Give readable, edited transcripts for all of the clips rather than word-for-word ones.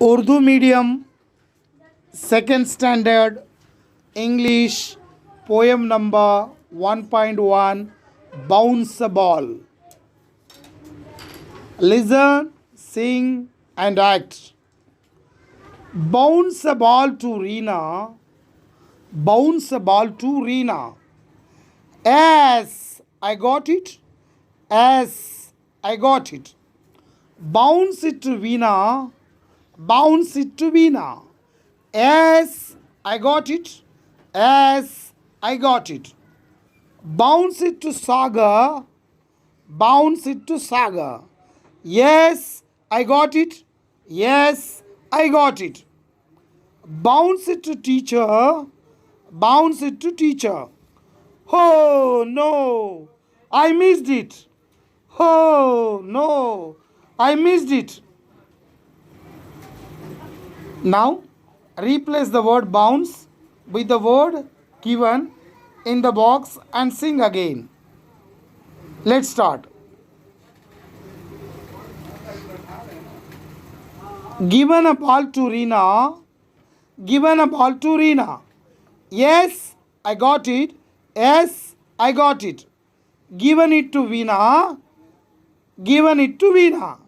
Urdu medium, second standard, English, poem number 1.1, Bounce a Ball. Listen, sing, and act. Bounce a ball to Reena. Bounce a ball to Reena. Yes, I got it. Yes, I got it. Bounce it to Veena. Bounce it to Veena. Yes, I got it. Yes, I got it. Bounce it to Sagar. Bounce it to Sagar. Yes, I got it. Yes, I got it. Bounce it to teacher. Bounce it to teacher. Oh no, I missed it. Oh no, I missed it. Now, replace the word bounce with the word given in the box and sing again. Let's start. Given a ball to Reena. Given a ball to Reena. Yes, I got it. Yes, I got it. Given it to Veena. Given it to Veena.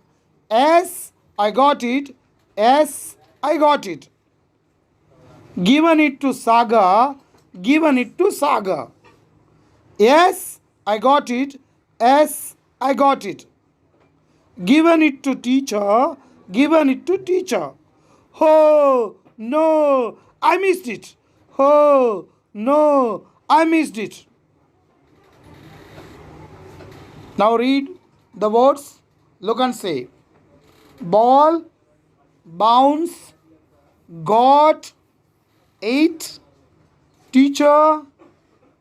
Yes, I got it. Yes, I got it. Given it to Saga. Given it to Saga. Yes, I got it. Yes, I got it. Given it to teacher. Given it to teacher. Oh no, I missed it. Oh no, I missed it. Now read the words. Look and say. Ball, bounce, got, ate, teacher,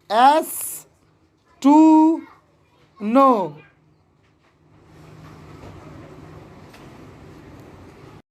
as, to, no.